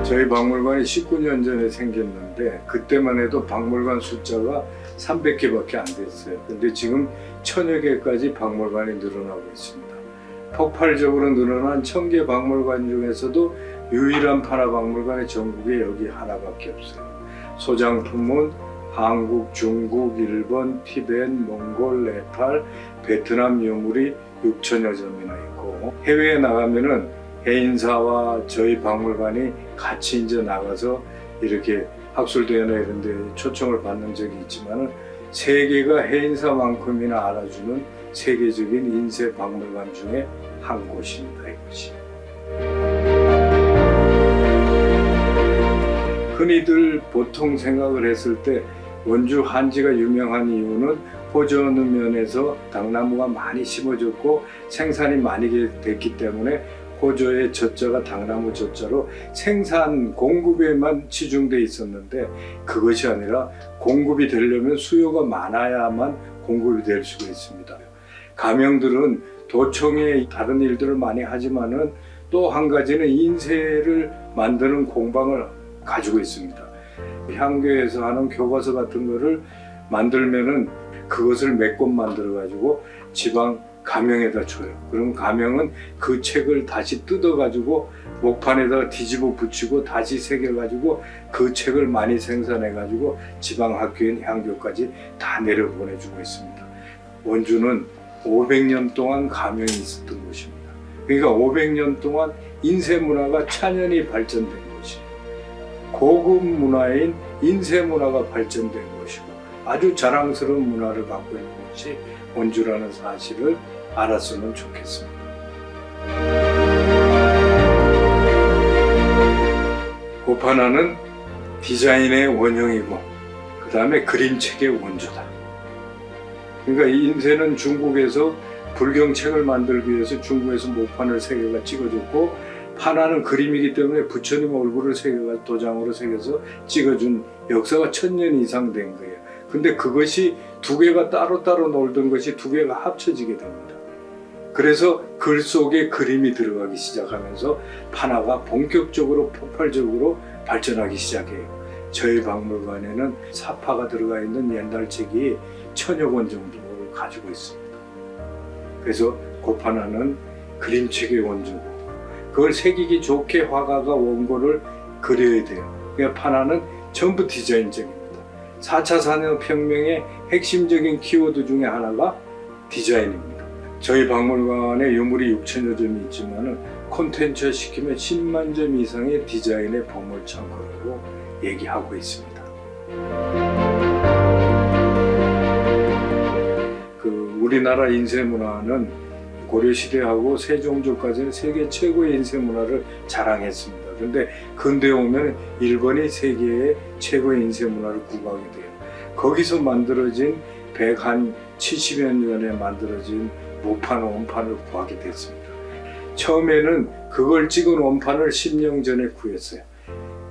저희 박물관이 19년 전에 생겼는데 그때만 해도 박물관 숫자가 300개밖에 안 됐어요. 근데 지금 1000여 개까지 박물관이 늘어나고 있습니다. 폭발적으로 늘어난 1000개 박물관 중에서도 유일한 판화 박물관이 전국에 여기 하나밖에 없어요. 소장품은 한국, 중국, 일본, 티벳, 몽골, 네팔, 베트남 유물이 6천여 점이나 있고, 해외에 나가면은 해인사와 저희 박물관이 같이 이제 나가서 이렇게 학술대회나 이런 데 초청을 받는 적이 있지만은 세계가 해인사만큼이나 알아주는 세계적인 인쇄 박물관 중에 한 곳입니다, 이곳이. 흔히들 보통 생각을 했을 때 원주 한지가 유명한 이유는 호주 어느 면에서 당나무가 많이 심어졌고 생산이 많이 됐기 때문에 호주의 젖자가 당나무 젖자로 생산 공급에만 치중돼 있었는데, 그것이 아니라 공급이 되려면 수요가 많아야만 공급이 될 수가 있습니다. 가명들은 도청에 다른 일들을 많이 하지만은 또 한 가지는 인쇄를 만드는 공방을 가지고 있습니다. 향교에서 하는 교과서 같은 거를 만들면은 그것을 몇 권 만들어 가지고 지방 가명에다 줘요. 그럼 가명은 그 책을 다시 뜯어 가지고 목판에다가 뒤집어 붙이고 다시 새겨 가지고 그 책을 많이 생산해 가지고 지방 학교인 향교까지 다 내려 보내주고 있습니다. 원주는 500년 동안 가명이 있었던 곳입니다. 그러니까 500년 동안 인쇄 문화가 찬연히 발전된 곳이에요. 고급 문화인 인쇄 문화가 발전된 곳이고 아주 자랑스러운 문화를 갖고 있는 곳이 원주라는 사실을 알았으면 좋겠습니다. 고판화는 디자인의 원형이고 그 다음에 그림책의 원조다. 그러니까 이 인쇄는 중국에서 불경책을 만들기 위해서 중국에서 목판을 새겨가 찍어줬고, 판화는 그림이기 때문에 부처님 얼굴을 새겨가 도장으로 새겨서 찍어준 역사가 1000년 이상 된 거예요. 근데 그것이 두 개가 따로따로 놀던 것이 두 개가 합쳐지게 됩니다. 그래서 글 속에 그림이 들어가기 시작하면서 판화가 본격적으로 폭발적으로 발전하기 시작해요. 저희 박물관에는 사파가 들어가 있는 옛날 책이 1000여 권 정도를 가지고 있습니다. 그래서 고판화는 그림책의 원조고, 그걸 새기기 좋게 화가가 원고를 그려야 돼요. 그러니까 판화는 전부 디자인적입니다. 4차 산업혁명의 핵심적인 키워드 중에 하나가 디자인입니다. 저희 박물관에 유물이 6천여 점이 있지만 콘텐츠 시키면 10만 점 이상의 디자인의 보물창고라고 얘기하고 있습니다. 우리나라 인쇄 문화는 고려시대하고 세종조까지는 세계 최고의 인쇄 문화를 자랑했습니다. 그런데 근대에 오면 일본이 세계의 최고의 인쇄 문화를 구가하게 돼요. 거기서 만들어진 170여 년에 만들어진 무판 원판을 구하게 됐습니다. 처음에는 그걸 찍은 원판을 10년 전에 구했어요.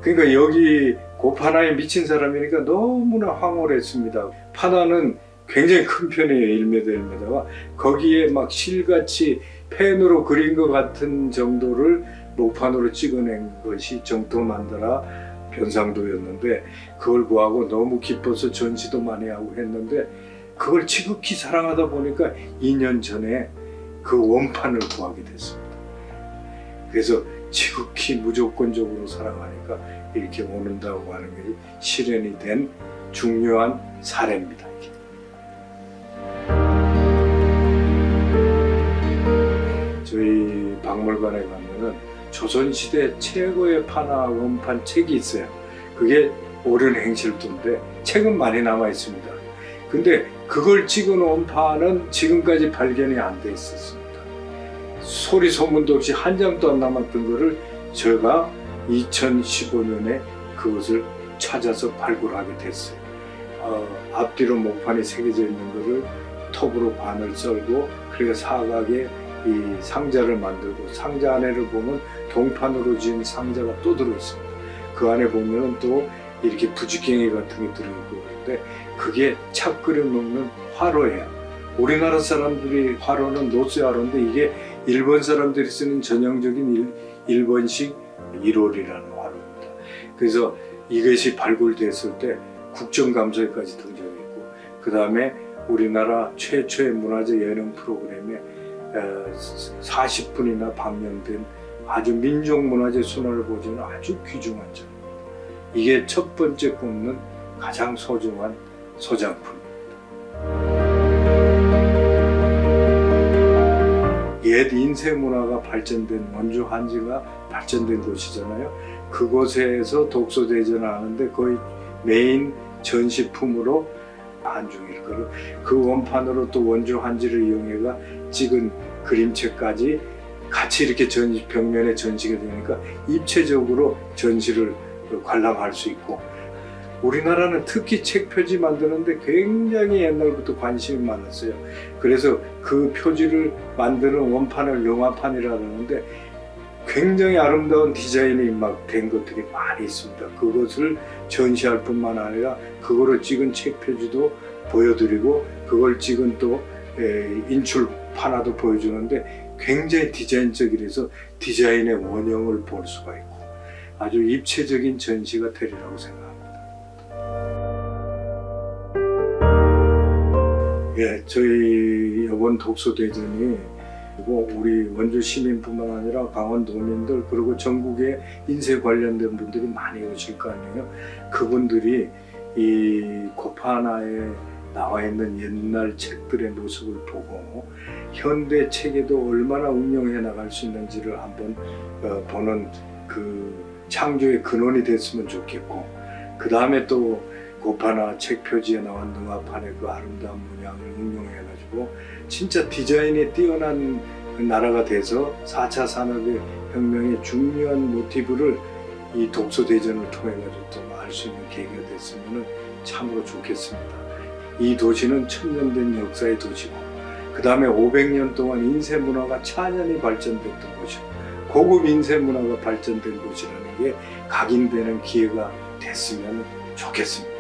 그러니까 여기 고판화에 미친 사람이니까 너무나 황홀했습니다. 판화는 굉장히 큰 편이에요. 1m, 1m가. 거기에 막 실같이 펜으로 그린 것 같은 정도를 목판으로 찍어낸 것이 정토만다라 변상도였는데, 그걸 구하고 너무 기뻐서 전시도 많이 하고 했는데, 그걸 지극히 사랑하다 보니까 2년 전에 그 원판을 구하게 됐습니다. 그래서 지극히 무조건적으로 사랑하니까 이렇게 오는다고 하는 게 실현이 된 중요한 사례입니다. 저희 박물관에 가면은 조선시대 최고의 판화 원판 책이 있어요. 그게 오륜행실도인데 책은 많이 남아 있습니다. 근데 그걸 찍은 원판은 지금까지 발견이 안 돼 있었습니다. 소리 소문도 없이 한 장도 안 남았던 거를 제가 2015년에 그것을 찾아서 발굴하게 됐어요. 앞뒤로 목판이 새겨져 있는 거를 톱으로 반을 썰고, 그리고 사각에 이 상자를 만들고, 상자 안에를 보면 동판으로 지은 상자가 또 들어있습니다. 그 안에 보면 또 이렇게 부지깽이 같은 게 들어있고, 그런데 그게 차 끓여 먹는 화로예요. 우리나라 사람들이 화로는 노쇠화로인데 이게 일본 사람들이 쓰는 전형적인 일본식 1홀이라는 화로입니다. 그래서 이것이 발굴됐을 때 국정감사에까지 등장했고, 그 다음에 우리나라 최초의 문화재 예능 프로그램에 40분이나 방영된 아주 민족문화재 순환을 보여주는 아주 귀중한 점. 이게 첫 번째 꼽는 가장 소중한 소장품입니다. 옛 인쇄 문화가 발전된 원주 한지가 발전된 곳이잖아요. 그곳에서 독소대전을 하는데 거의 메인 전시품으로 한중일 거로, 그 원판으로 또 원주 한지를 이용해가 찍은 그림책까지 같이 이렇게 벽면에 전시가 되니까 입체적으로 전시를 관람할 수 있고, 우리나라는 특히 책 표지 만드는데 굉장히 옛날부터 관심이 많았어요. 그래서 그 표지를 만드는 원판을 영화판이라 그러는데 굉장히 아름다운 디자인이 막 된 것들이 많이 있습니다. 그것을 전시할 뿐만 아니라 그거를 찍은 책 표지도 보여드리고, 그걸 찍은 또 인출판화도 보여주는데 굉장히 디자인적이라서 디자인의 원형을 볼 수가 있고 아주 입체적인 전시가 되리라고 생각합니다. 예, 저희 이번 독소대전이 우리 원주 시민뿐만 아니라 강원도민들 그리고 전국에 인쇄 관련된 분들이 많이 오실 거 아니에요. 그분들이 이 고판화에 나와 있는 옛날 책들의 모습을 보고 현대 책에도 얼마나 응용해 나갈 수 있는지를 한번 보는 그 창조의 근원이 됐으면 좋겠고, 그 다음에 또 고판화 책 표지에 나온 능화판의 그 아름다운 문양을 응용해가지고 진짜 디자인이 뛰어난 나라가 돼서 4차 산업혁명의 중요한 모티브를 이 독소대전을 통해가지고 또 알 수 있는 계기가 됐으면 참으로 좋겠습니다. 이 도시는 1000년 된 역사의 도시고, 그 다음에 500년 동안 인쇄 문화가 찬연히 발전됐던 곳이고, 고급 인쇄 문화가 발전된 곳이라는 게 각인되는 기회가 됐으면 좋겠습니다.